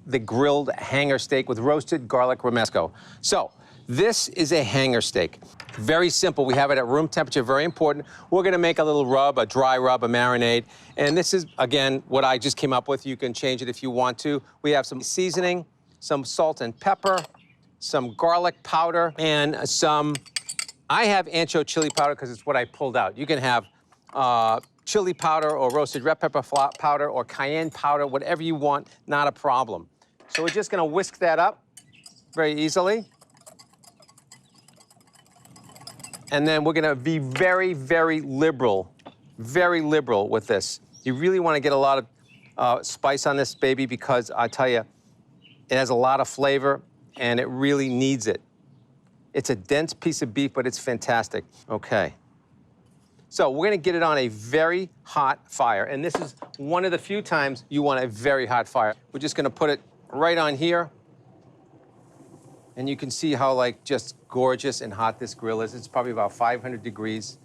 the grilled hanger steak with roasted garlic romesco. So this is a hanger steak. Very simple. We have it at room temperature, very important. We're gonna make a little rub, a dry rub, a marinade. And this is, again, what I just came up with. You can change it if you want to. We have some seasoning, some salt and pepper, some garlic powder, and some, I have ancho chili powder because it's what I pulled out. You can have chili powder or roasted red pepper powder or cayenne powder, whatever you want, not a problem. So we're just gonna whisk that up very easily. And then we're gonna be very, very liberal with this. You really wanna get a lot of spice on this baby because I tell you, it has a lot of flavor and it really needs it. It's a dense piece of beef, but it's fantastic. Okay. So we're gonna get it on a very hot fire. And this is one of the few times you want a very hot fire. We're just gonna put it right on here. And you can see how like just gorgeous and hot this grill is. It's probably about 500 degrees.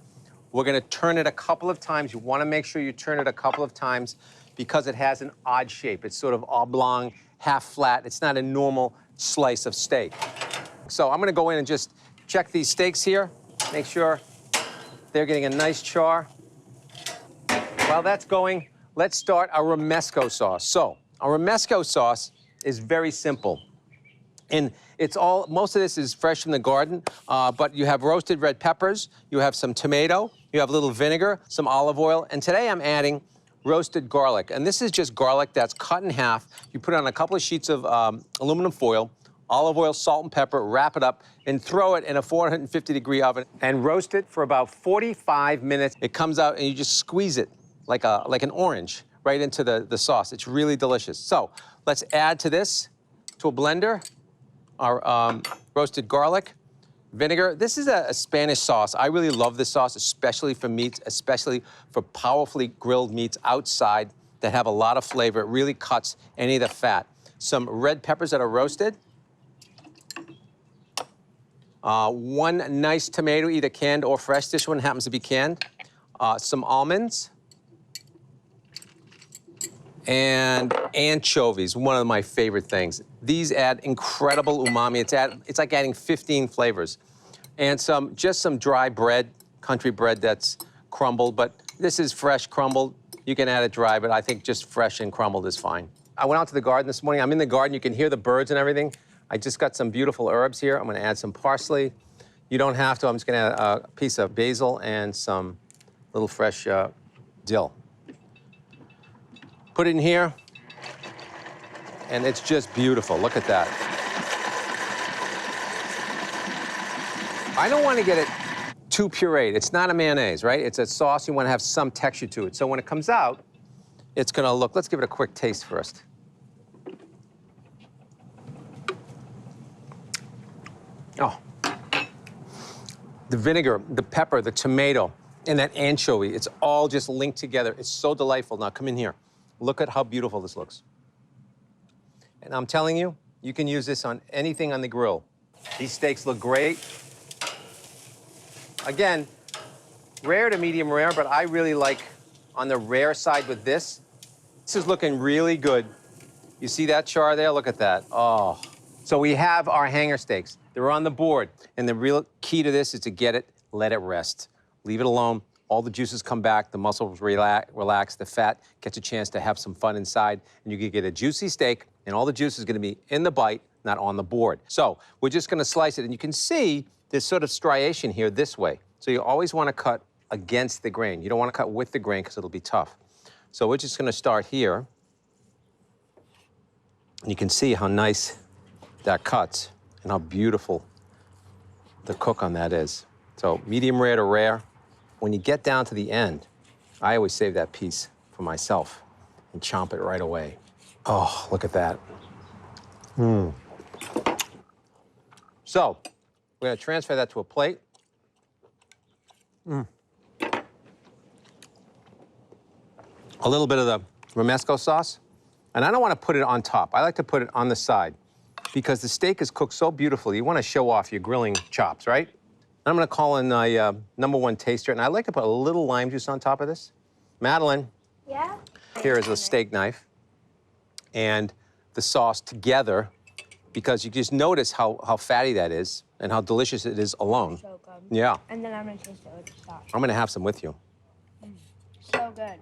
We're gonna turn it a couple of times. You wanna make sure you turn it a couple of times because it has an odd shape. It's sort of oblong, half flat. It's not a normal slice of steak. So I'm gonna go in and just check these steaks here, make sure they're getting a nice char. While that's going, let's start our romesco sauce. So our romesco sauce is very simple. And it's all, most of this is fresh from the garden, but you have roasted red peppers, you have some tomato, you have a little vinegar, some olive oil, and today I'm adding roasted garlic. And this is just garlic that's cut in half. You put it on a couple of sheets of aluminum foil, olive oil, salt and pepper, wrap it up, and throw it in a 450-degree oven and roast it for about 45 minutes. It comes out and you just squeeze it like an orange right into the sauce. It's really delicious. So let's add to this, to a blender, our roasted garlic, vinegar. This is a Spanish sauce. I really love this sauce, especially for meats, especially for powerfully grilled meats outside that have a lot of flavor. It really cuts any of the fat. Some red peppers that are roasted. One nice tomato, either canned or fresh. This one happens to be canned. Some almonds. And anchovies, one of my favorite things. These add incredible umami. It's like adding 15 flavors. And just some dry bread, country bread that's crumbled, but this is fresh crumbled. You can add it dry, but I think just fresh and crumbled is fine. I went out to the garden this morning. I'm in the garden. You can hear the birds and everything. I just got some beautiful herbs here. I'm gonna add some parsley. You don't have to. I'm just gonna add a piece of basil and some little fresh dill. Put it in here, and it's just beautiful. Look at that. I don't want to get it too pureed. It's not a mayonnaise, right? It's a sauce. You want to have some texture to it. So when it comes out, it's going to look, let's give it a quick taste first. Oh. The vinegar, the pepper, the tomato, and that anchovy, it's all just linked together. It's so delightful. Now come in here. Look at how beautiful this looks. And I'm telling you, you can use this on anything on the grill. These steaks look great. Again, rare to medium rare, but I really like on the rare side with this. This is looking really good. You see that char there? Look at that. Oh. So we have our hanger steaks. They're on the board. And the real key to this is to get it, let it rest. Leave it alone. All the juices come back, the muscles relax, the fat gets a chance to have some fun inside, and you can get a juicy steak, and all the juice is gonna be in the bite, not on the board. So we're just gonna slice it, and you can see this sort of striation here this way. So you always wanna cut against the grain. You don't wanna cut with the grain because it'll be tough. So we're just gonna start here. And you can see how nice that cuts and how beautiful the cook on that is. So medium rare to rare. When you get down to the end, I always save that piece for myself and chomp it right away. Oh, look at that. So, we're gonna transfer that to a plate. A little bit of the romesco sauce. And I don't wanna put it on top. I like to put it on the side because the steak is cooked so beautifully. You wanna show off your grilling chops, right? I'm gonna call in my #1 taster, and I like to put a little lime juice on top of this. Madeline. Yeah? Here is a steak knife. And the sauce together because you just notice how fatty that is and how delicious it is alone. So good. Yeah. And then I'm gonna taste it with the sauce. I'm gonna have some with you. So good.